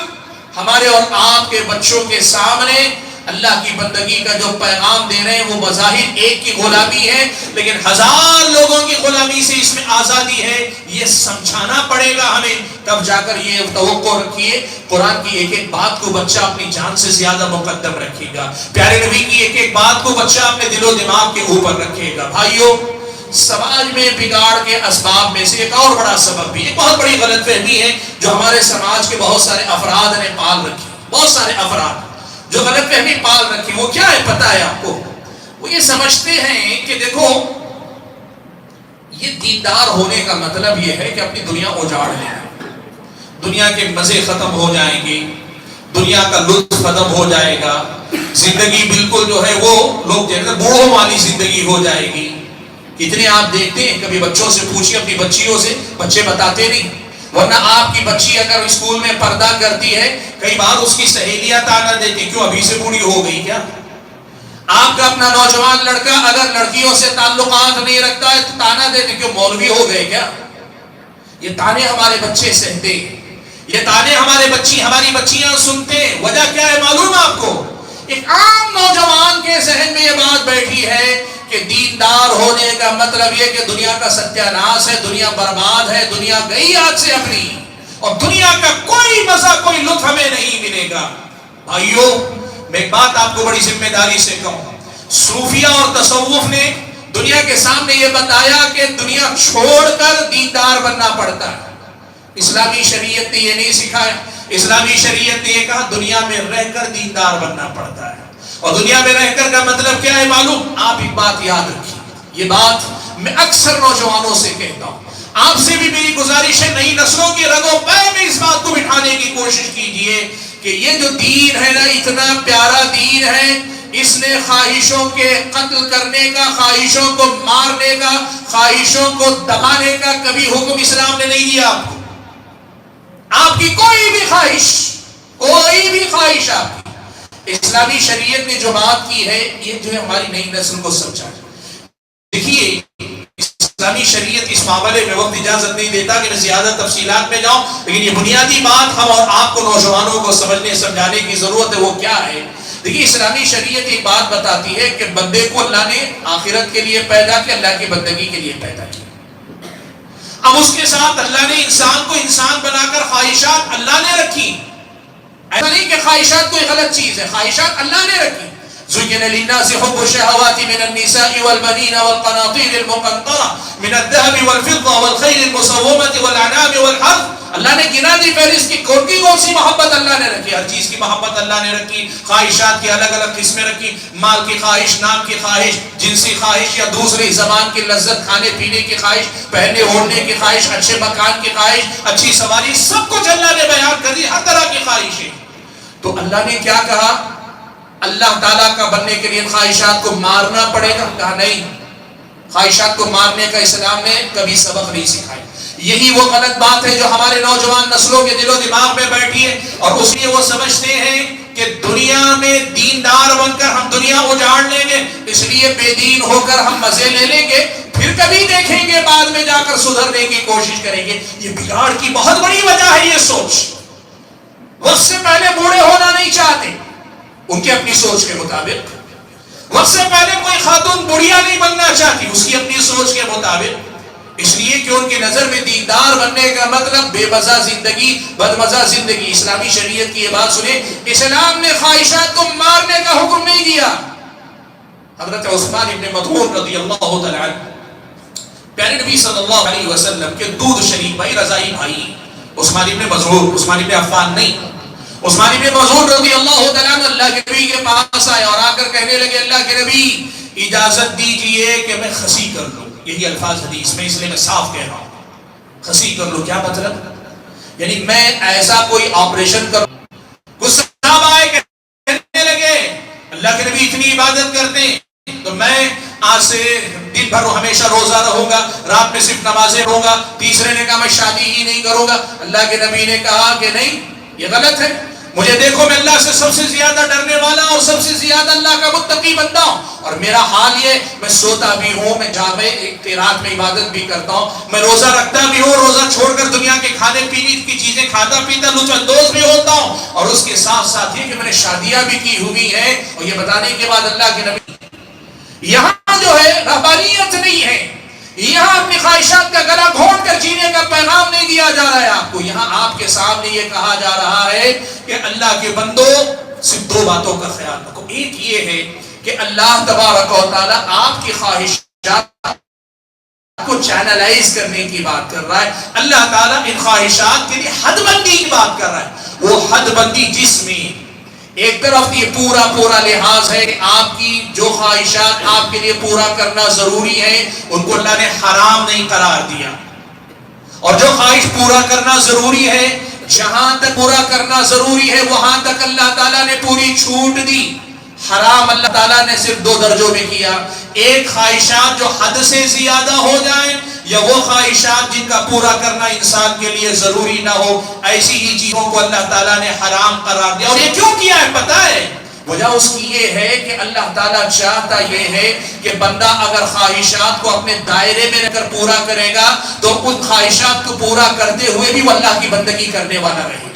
S2: ہمارے اور آپ کے بچوں کے سامنے اللہ کی بندگی کا جو پیغام دے رہے ہیں وہ بظاہر ایک کی غلامی ہے، لیکن ہزار لوگوں کی غلامی سے اس میں آزادی ہے، یہ سمجھانا پڑے گا ہمیں۔ تب جا کر یہ توقع رکھیے، قرآن کی ایک ایک بات کو بچہ اپنی جان سے زیادہ مقدم رکھے گا، پیارے نبی کی ایک ایک بات کو بچہ اپنے دل و دماغ کے اوپر رکھے گا۔ بھائیوں، سماج میں بگاڑ کے اسباب میں سے ایک اور بڑا سبب بھی، ایک بہت بڑی غلط فہمی ہے جو ہمارے سماج کے بہت سارے افراد نے پال رکھی، بہت سارے افراد جو غلط فہمی پال رکھی، وہ کیا ہے پتہ ہے آپ کو؟ وہ یہ سمجھتے ہیں کہ دیکھو، یہ دیندار ہونے کا مطلب یہ ہے کہ اپنی دنیا اجاڑ لینا، دنیا کے مزے ختم ہو جائیں گے، دنیا کا لطف ختم ہو جائے گا، زندگی بالکل جو ہے وہ لوگ جیسے بوڑھوں والی زندگی ہو جائے گی۔ کتنے آپ دیکھتے ہیں، کبھی بچوں سے پوچھیے، اپنی بچیوں سے، بچے بتاتے نہیں، ورنہ آپ کی بچی اگر اسکول میں پردہ کرتی ہے، کئی بار اس کی سہیلیاں تانا دیتی، کیوں ابھی سے بوڑھی ہو گئی کیا؟ آپ کا اپنا نوجوان لڑکا اگر لڑکیوں سے تعلقات نہیں رکھتا ہے تو تانا دیتے، کیوں مولوی ہو گئے کیا؟ یہ تانے ہمارے بچے سہتے، یہ تانے ہماری بچیاں سنتے ہیں۔ وجہ کیا ہے معلوم آپ کو؟ ایک عام نوجوان کے ذہن میں یہ بات بیٹھی ہے کہ دیندار ہونے کا مطلب یہ کہ دنیا کا ستیہ ناش ہے، دنیا برباد ہے، دنیا گئی آج سے اپنی، اور دنیا کا کوئی مزہ، کوئی لطف ہمیں نہیں ملے گا۔ بھائیو، میں ایک بات آپ کو بڑی ذمہ داری سے کہوں، صوفیہ اور تصوف نے دنیا کے سامنے یہ بتایا کہ دنیا چھوڑ کر دیندار بننا پڑتا ہے۔ اسلامی شریعت نے یہ نہیں سکھایا، اسلامی شریعت نے یہ کہا دنیا میں رہ کر دیندار بننا پڑتا ہے۔ اور دنیا میں رہ کر کا مطلب کیا ہے معلوم؟ آپ ایک بات یاد رکھیے، یہ بات میں اکثر نوجوانوں سے کہتا ہوں، آپ سے بھی میری گزارش ہے، نئی نسلوں کی رگوں پہ میں اس بات کو بٹھانے کی کوشش کیجئے کہ یہ جو دین ہے نا، اتنا پیارا دین ہے، اس نے خواہشوں کے قتل کرنے کا، خواہشوں کو مارنے کا، خواہشوں کو دبانے کا کبھی حکم اسلام نے نہیں دیا آپ کو۔ آپ کی کوئی بھی خواہش آپ کی، اسلامی شریعت نے جو بات کی ہے، یہ جو ہے ہماری نئی نسل کو سمجھا۔ دیکھیے، اسلامی شریعت اس معاملے میں وقت اجازت نہیں دیتا کہ میں زیادہ تفصیلات میں جاؤں، لیکن یہ بنیادی بات ہم اور آپ کو نوجوانوں کو سمجھنے سمجھانے کی ضرورت ہے۔ وہ کیا ہے؟ دیکھیے، اسلامی شریعت ایک بات بتاتی ہے کہ بندے کو اللہ نے آخرت کے لیے پیدا کیا، اللہ کی بندگی کے لیے پیدا کیا۔ اب اس کے ساتھ اللہ نے انسان کو انسان بنا کر خواہشات اللہ نے رکھی. ایسا نہیں کہ خواہشات کوئی غلط چیز ہے، خواہشات اللہ نے رکھی. زُيِّنَ لِلنَّاسِ حُبُّ الشَّهَوَاتِ مِنَ النِّسَاءِ وَالْبَنِينَ وَالْقَنَاطِيرِ الْمُقَنطَرَةِ مِنَ الذَّهَبِ وَالْفِضَّةِ وَالْخَيْلِ الْمُسَوَّمَةِ وَالْأَنْعَامِ وَالْحَرْثِ. اللہ نے گنا دی فہرست کی کون سی محبت اللہ نے رکھی. ہر چیز کی محبت اللہ نے رکھی. خواہشات کی الگ الگ قسمیں رکھی. مال کی خواہش، نام کی خواہش، جنسی خواہش یا دوسری زبان کی لذت، کھانے پینے کی خواہش، پہننے اوڑھنے کی خواہش، اچھے مکان کی خواہش، اچھی سواری، سب کچھ اللہ نے بیان کر دی، ہر طرح کی خواہشیں. تو اللہ نے کیا کہا؟ اللہ تعالیٰ کا بننے کے لیے خواہشات کو مارنا پڑے گا؟ کہا نہیں، خواہشات کو مارنے کا اسلام نے کبھی سبق نہیں سکھایا. یہی وہ غلط بات ہے جو ہمارے نوجوان نسلوں کے دل و دماغ میں بیٹھی ہے، اور اس لیے وہ سمجھتے ہیں کہ دنیا میں دیندار بن کر ہم دنیا اجاڑ لیں گے، اس لیے بے دین ہو کر ہم مزے لے لیں گے، پھر کبھی دیکھیں گے، بعد میں جا کر سدھرنے کی کوشش کریں گے. یہ بگاڑ کی بہت بڑی وجہ ہے. یہ سوچ وقت سے پہلے بوڑھے ہونا نہیں چاہتے، ان کی اپنی سوچ کے مطابق. وقت سے پہلے کوئی خاتون بڑھیا نہیں بننا چاہتی، اس کی اپنی سوچ کے مطابق. اس لیے کہ ان کی نظر میں دیندار بننے کا مطلب بے مزہ زندگی، بدمزہ زندگی. اسلامی شریعت کی یہ بات سنیں، اسلام نے خواہشات کو مارنے کا حکم نہیں دیا. حضرت عثمان ابن مظعون رضی اللہ تعالی عنہ پیارے نبی صلی اللہ علیہ وسلم کے دودھ شریف بھائی، رضائی بھائی، عثمان ابن مظعون، عثمان ابن عفان نہیں، عثمان ابن مظعون رضی اللہ تعالیٰ عنہ اللہ کے نبی کے پاس آئے اور آ کر کہنے لگے، اللہ کے نبی اجازت دیجئے کہ میں خسی کر لوں. یہی الفاظ حدیث میں، اس لیے میں صاف کہہ رہا ہوں، خسی کر لوں. کیا مطلب؟ یعنی میں ایسا کوئی آپریشن کروں. کچھ صحابہ آئے کہنے لگے اللہ کے نبی اتنی عبادت کرتے ہیں تو میں آج سے دن بھر ہمیشہ روزہ رہوں گا، رات میں صرف نمازیں پڑھوں گا. تیسرے نے کہا میں شادی ہی نہیں کروں گا. اللہ کے نبی نے کہا کہ نہیں، یہ غلط ہے. مجھے دیکھو، میں اللہ سے سب سے زیادہ ڈرنے والا اور سب سے زیادہ اللہ کا متقی بندہ ہوں، اور میرا حال یہ، میں سوتا بھی ہوں، میں جامع رات میں عبادت بھی کرتا ہوں، میں روزہ رکھتا بھی ہوں، روزہ چھوڑ کر دنیا کے کھانے پینے کی چیزیں کھاتا پیتا لطف اندوز بھی ہوتا ہوں، اور اس کے ساتھ ساتھ یہ کہ میں نے شادیاں بھی کی ہوئی ہیں. اور یہ بتانے کے بعد اللہ کے نبی، یہاں جو ہے رہبانیت نہیں ہے، یہاں اپنی خواہشات کا گلا گھونٹ کر جینے کا پیغام نہیں دیا جا رہا ہے آپ کو. یہاں آپ کے سامنے یہ کہا جا رہا ہے کہ اللہ کے بندو صرف دو باتوں کا خیال رکھو. ایک یہ ہے کہ اللہ تبارک و تعالی آپ کی خواہشات کو چینلائز کرنے کی بات کر رہا ہے. اللہ تعالیٰ ان خواہشات کے لیے حد بندی کی بات کر رہا ہے. وہ حد بندی جس میں ایک طرف یہ پورا لحاظ ہے کہ آپ کی جو خواہشات آپ کے لیے پورا کرنا ضروری ہے ان کو اللہ نے حرام نہیں قرار دیا، اور جو خواہش پورا کرنا ضروری ہے، جہاں تک پورا کرنا ضروری ہے وہاں تک اللہ تعالیٰ نے پوری چھوٹ دی. حرام اللہ تعالیٰ نے صرف دو درجوں میں کیا، ایک خواہشات جو حد سے زیادہ ہو جائیں، یا وہ خواہشات جن کا پورا کرنا انسان کے لیے ضروری نہ ہو. ایسی ہی چیزوں کو اللہ تعالیٰ نے حرام قرار دیا. اور یہ کیوں کیا ہے پتہ ہے؟ وجہ اس کی یہ ہے کہ اللہ تعالیٰ چاہتا یہ ہے کہ بندہ اگر خواہشات کو اپنے دائرے میں رہ کر پورا کرے گا تو ان خواہشات کو پورا کرتے ہوئے بھی وہ اللہ کی بندگی کرنے والا رہے گا.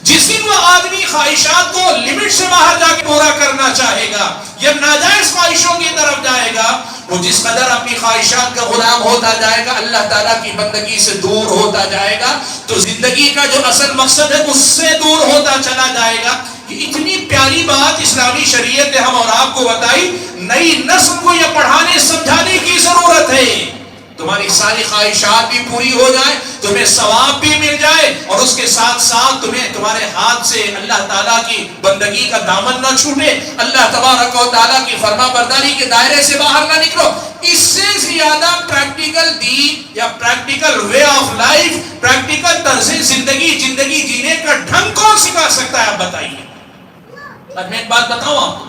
S2: جس دن وہ آدمی خواہشات کو لمٹ سے باہر جا کے پورا کرنا چاہے گا یا ناجائز خواہشوں کی طرف جائے گا، وہ جس قدر اپنی خواہشات کا غلام ہوتا جائے گا، اللہ تعالیٰ کی بندگی سے دور ہوتا جائے گا، تو زندگی کا جو اصل مقصد ہے اس سے دور ہوتا چلا جائے گا. یہ اتنی پیاری بات اسلامی شریعت نے ہم اور آپ کو بتائی. نئی نسل کو یہ پڑھانے سمجھانے کی ضرورت ہے. تمہاری ساری خواہشات بھی پوری ہو جائے، تمہیں ثواب بھی مل جائے، اور اس کے ساتھ ساتھ تمہیں تمہارے ہاتھ سے اللہ تعالیٰ کی بندگی کا دامن نہ چھوٹے، اللہ تبارک و تعالیٰ کی فرما برداری کے دائرے سے باہر نہ نکلو. اس سے زیادہ پریکٹیکل دین یا practical way of life, practical طرز زندگی جینے کا ڈھنگ کون سکھا سکتا ہے؟ آپ بتائیے. اب میں ایک بات بتاؤں آپ کو،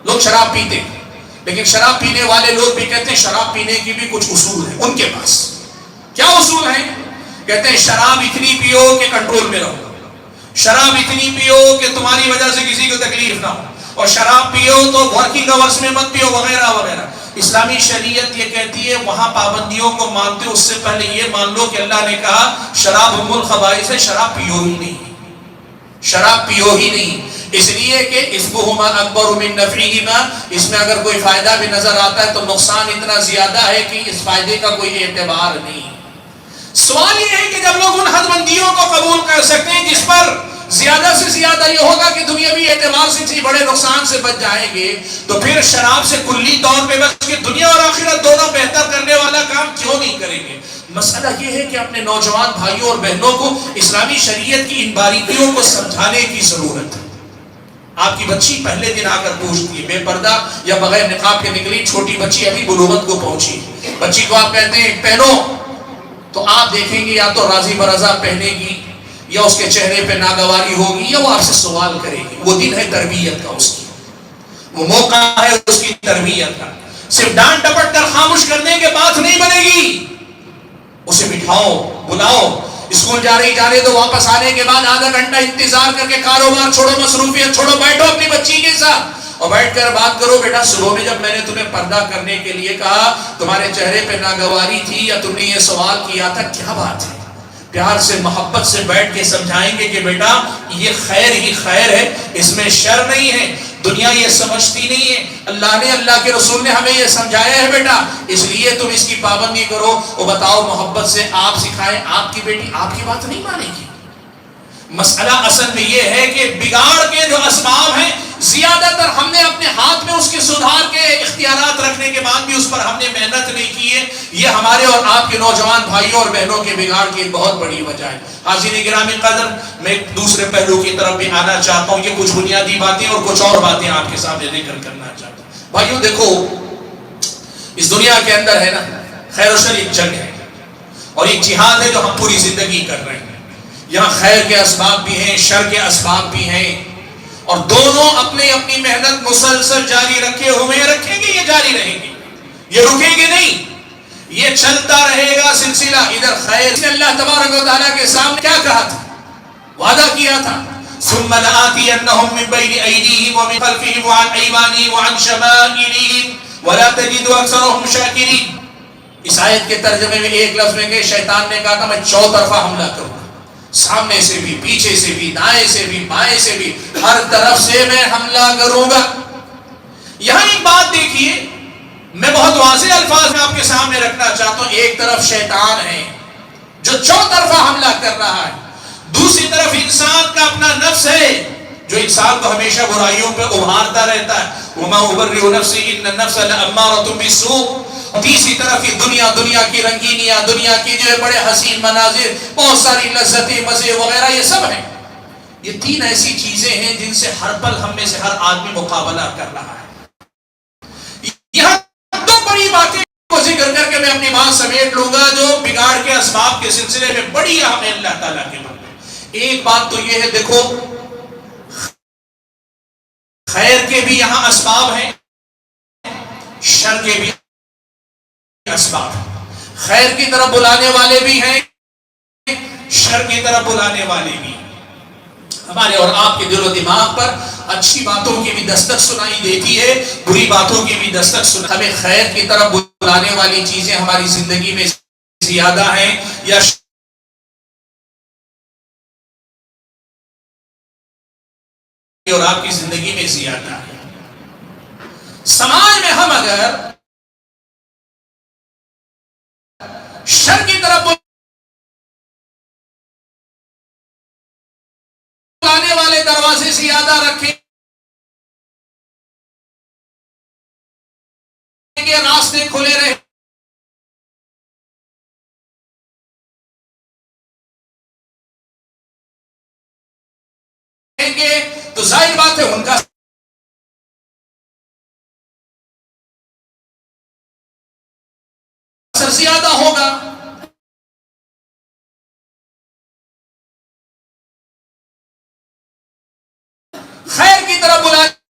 S2: لوگ شراب پیتے ہیں، لیکن شراب پینے والے لوگ بھی کہتے ہیں شراب پینے کی بھی کچھ اصول ہیں. ان کے پاس کیا اصول ہیں؟ کہتے ہیں شراب اتنی پیو کہ کنٹرول میں رہو، شراب اتنی پیو کہ تمہاری وجہ سے کسی کو تکلیف نہ ہو، اور شراب پیو تو ورکنگ آورس میں مت پیو، وغیرہ وغیرہ. اسلامی شریعت یہ کہتی ہے وہاں پابندیوں کو مانتے اس سے پہلے یہ مان لو کہ اللہ نے کہا شراب ام الخبائث ہے، شراب پیو ہی نہیں، شراب پیو ہی نہیں. اس لیے کہ اسمہما اکبر من نفعہما، اس میں اگر کوئی فائدہ بھی نظر آتا ہے تو نقصان اتنا زیادہ ہے کہ اس فائدے کا کوئی اعتبار نہیں۔ سوال یہ ہے کہ جب لوگ ان حد بندیوں کو قبول کر سکتے ہیں جس پر زیادہ سے زیادہ یہ ہوگا کہ دنیاوی اعتبار سے کسی بڑے نقصان سے بچ جائیں گے، تو پھر شراب سے کلی طور پہ بچ کے دنیا اور آخرت دونوں بہتر کرنے والا کام کیوں نہیں کریں گے؟ مسئلہ یہ ہے کہ اپنے نوجوان بھائیوں اور بہنوں کو اسلامی شریعت کی ان باریکیوں کو سمجھانے کی ضرورت ہے۔ آپ کی بچی پہلے دن آ کر پوچھتی ہے، بے پردہ یا بغیر نقاب کے نکلی چھوٹی بچی ابھی بلوغت کو پہنچی، بچی کو آپ کہتے ہیں پہنو، تو آپ دیکھیں گے یا تو راضی برضا پہنے گی، یا اس کے چہرے پہ ناگواری ہوگی، یا وہ آپ سے سوال کرے گی۔ وہ دن ہے تربیت کا، اس کی وہ موقع ہے اس کی تربیت کا۔ صرف ڈانٹ ڈپٹ کر خاموش کرنے کے بعد نہیں بنے گی، اسے بٹھاؤ، بلاؤ۔ اسکول جا رہے تو واپس آنے کے بعد آدھا گھنٹہ انتظار کر کے کاروبار چھوڑو، مصروفیت چھوڑو، بیٹھو اپنی بچی کے ساتھ اور بیٹھ کر بات کرو، بیٹا صبح میں جب میں نے تمہیں پردہ کرنے کے لیے کہا تمہارے چہرے پہ ناگواری تھی یا تم نے یہ سوال کیا تھا، کیا بات ہے؟ پیار سے محبت سے بیٹھ کے سمجھائیں گے کہ بیٹا یہ خیر ہی خیر ہے، اس میں شر نہیں ہے، دنیا یہ سمجھتی نہیں ہے، اللہ نے، اللہ کے رسول نے ہمیں یہ سمجھایا ہے بیٹا، اس لیے تم اس کی پابندی کرو۔ وہ بتاؤ محبت سے آپ سکھائیں، آپ کی بیٹی آپ کی بات نہیں مانے گی۔ مسئلہ اصل میں یہ ہے کہ بگاڑ کے جو اسباب ہیں زیادہ تر ہم نے اپنے ہاتھ میں اس کے سدھار کے اختیارات رکھنے کے بعد بھی اس پر ہم نے محنت نہیں کی ہے۔ یہ ہمارے اور آپ کے نوجوان بھائیوں اور بہنوں کے بگاڑ کی ایک بہت بڑی وجہ ہے۔ حاضرین گرامی قدر، میں دوسرے پہلو کی طرف بھی آنا چاہتا ہوں، یہ کچھ بنیادی باتیں اور کچھ اور باتیں آپ کے سامنے ذکر کرنا چاہتا ہوں۔ بھائیوں دیکھو، اس دنیا کے اندر ہے نا خیر و شر ایک جنگ ہے اور ایک جہاد ہے جو ہم پوری زندگی کر رہے ہیں۔ یہاں خیر کے اسباب بھی ہیں، شر کے اسباب بھی ہیں، اور دونوں اپنی اپنی محنت مسلسل جاری رکھے ہوئے رکھیں گے، یہ جاری رہیں گے، یہ رکیں گے نہیں، یہ چلتا رہے گا سلسلہ۔ ادھر خیر سے اللہ تبارک و تعالیٰ کے سامنے کیا کہا تھا؟ وعدہ کیا تھا، ثم لآتینہم من بین ایدیہم ومن خلفہم وعن ایمانہم وعن شمائلہم ولا تجد اکثرہم شاکرین۔ اس آیت کے ترجمے میں ایک لفظ میں کہ شیطان نے کہا تھا میں چوطرفہ حملہ کروں گا، سامنے سے بھی، پیچھے سے بھی، دائیں سے بھی، بائیں سے بھی، ہر طرف سے میں حملہ کروں گا۔ یہاں ایک بات دیکھیے، میں بہت واضح الفاظ میں آپ کے سامنے رکھنا چاہتا ہوں۔ ایک طرف شیطان ہے جو چوطرفہ حملہ کر رہا ہے، دوسری طرف انسان کا اپنا نفس ہے جو انسان کو ہمیشہ برائیوں پہ ابھارتا رہتا ہے۔ وما ابرئ نفسی ان النفس لامارۃ بالسوء۔ تیسری طرف یہ دنیا کی رنگینیاں، دنیا کی جو بڑے حسین مناظر، بہت ساری لذتیں، مزے وغیرہ، یہ سب ہیں۔ یہ تین ایسی چیزیں ہیں جن سے ہر پل ہم میں سے ہر آدمی مقابلہ کر رہا ہے۔ یہاں دو بڑی باتیں کو ذکر کر کے میں اپنی بات سمیٹ لوں گا جو بگاڑ کے اسباب کے سلسلے میں بڑی اہم ہے اللہ تعالیٰ کے بندے۔ ایک بات تو یہ ہے، دیکھو خیر کے بھی یہاں اسباب ہیں، شر کے بھی اسباب ہیں۔ خیر کی طرف بلانے والے بھی ہیں، شر کی طرف بلانے والے بھی ہیں۔ ہمارے اور آپ کے دل و دماغ پر اچھی باتوں کی بھی دستک سنائی دیتی ہے، بری باتوں کی بھی دستک سنائی۔ ہمیں خیر کی طرف بلانے والی چیزیں ہماری زندگی میں زیادہ ہیں یا اور آپ کی زندگی میں زیادہ ہے؟ سماج میں ہم اگر شر کی طرف بلانے والے دروازے زیادہ رکھیں گے، راستے کھلے رہیں گے، تو ظاہر بات ہے ان کا اثر زیادہ ہوگا۔ خیر کی طرف بلانے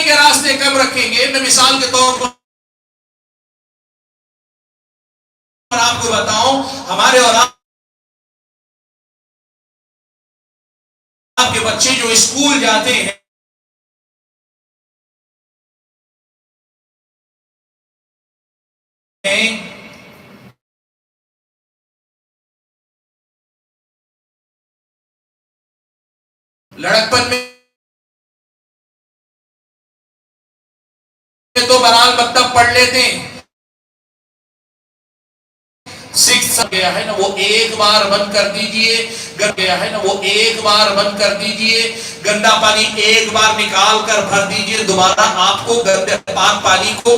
S2: کے راستے کم رکھیں گے۔ میں مثال کے طور پر آپ کو بتاؤں، ہمارے اور آپ کے بچے جو اسکول جاتے ہیں لڑکپن میں تو برحال مکتب پڑھ لیتے ہیں، سکس گیا ہے نا وہ ایک بار بند کر دیجئے، گیا ہے نا وہ ایک بار بند کر دیجئے، گندا پانی ایک بار نکال کر بھر دیجئے، دوبارہ آپ کو گندے پاک پانی کو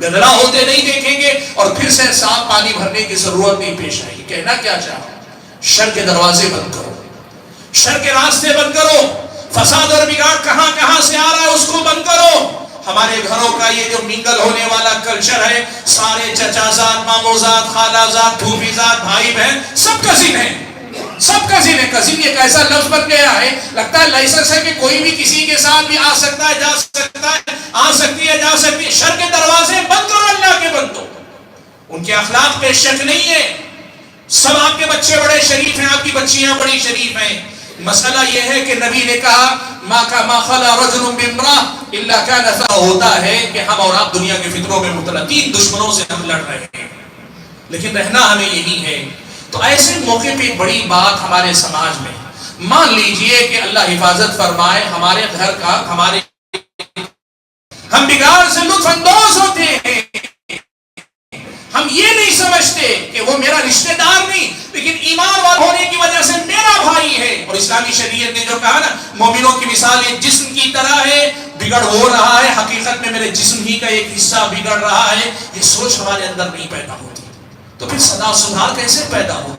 S2: گندلا ہوتے نہیں دیکھیں گے، اور پھر سے صاف پانی بھرنے کی ضرورت نہیں پیش آئے گی۔ کہنا کیا چاہو؟ شر کے دروازے بند کرو، شر کے راستے بند کرو، فساد اور بگاڑ کہاں کہاں سے آ رہا ہے اس کو بند کرو۔ ہمارے گھروں کا یہ جو منگل ہونے والا کلچر ہے، سارے چچا زاد، مامو زاد، خالہ زاد، پھوپھی زاد، بھائی بہن سب کزن ہیں، سب کزن ہیں۔ کزن ایک ایسا لفظ بن گیا ہے، لگتا ہے لائسنس ہے کہ کوئی بھی کسی کے ساتھ بھی آ سکتا ہے، جا سکتا ہے، آ سکتی ہے، جا سکتی ہے۔ شر کے دروازے بند کرو اللہ کے بندو، ان کے اخلاق پہ شک نہیں ہے، سب آپ کے بچے بڑے شریف ہیں، آپ کی بچیاں بڑی شریف ہیں۔ مسئلہ یہ ہے کہ نبی نے کہا ما خلا رجل بامرأة الا كان ثم، ہوتا ہے کہ ہم اور آپ دنیا کے فطروں میں مبتلا، تین دشمنوں سے ہم لڑ رہے ہیں، لیکن رہنا ہمیں یہی ہے۔ تو ایسے موقع پہ ایک بڑی بات ہمارے سماج میں، مان لیجئے کہ اللہ حفاظت فرمائے ہمارے گھر کا، ہمارے ہم بگاڑ سے لطف اندوز ہوتے ہیں، ہم یہ نہیں سمجھتے کہ وہ میرا رشتہ دار نہیں، لیکن ایمان والا ہونے کی وجہ سے میرا بھائی ہے۔ اور اسلامی شریعت نے جو کہا نا مومنوں کی مثال ایک جسم کی طرح ہے، بگڑ ہو رہا ہے، حقیقت میں میرے جسم ہی کا ایک حصہ بگڑ رہا ہے، یہ سوچ ہمارے اندر نہیں پیدا ہوتی، تو پھر صدا سدھار کیسے پیدا ہو؟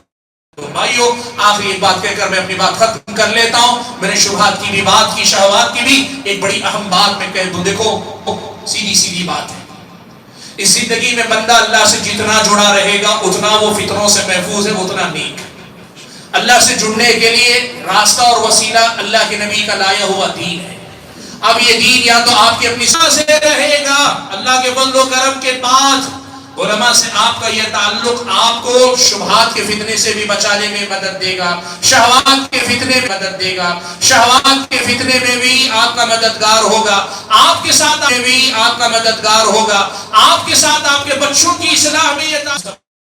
S2: تو بھائیو، آخری ایک بات کہہ کر میں اپنی بات ختم کر لیتا ہوں۔ میں نے شبہات کی بھی بات کی، شہوات کی بھی، ایک بڑی اہم بات میں کہہ دوں۔ دیکھو سیدھی بات ہے، اس زندگی میں بندہ اللہ سے جتنا جڑا رہے گا اتنا وہ فطروں سے محفوظ ہے، اتنا نیک۔ اللہ سے جڑنے کے لیے راستہ اور وسیلہ اللہ کے نبی کا لایا ہوا دین ہے۔ اب یہ دین یا تو آپ کی اپنی سے رہے گا، اللہ کے فضل و کرم کے بعد علماء سے آپ کا یہ تعلق آپ کو شبہات کے فتنے سے بھی بچانے میں مدد دے گا، شہوات کے فتنے میں مدد دے گا، شہوات کے فتنے میں بھی آپ کا مددگار ہوگا، آپ کے ساتھ بھی آپ کا مددگار ہوگا، آپ کے ساتھ آپ کے بچوں کی اصلاح میں یہ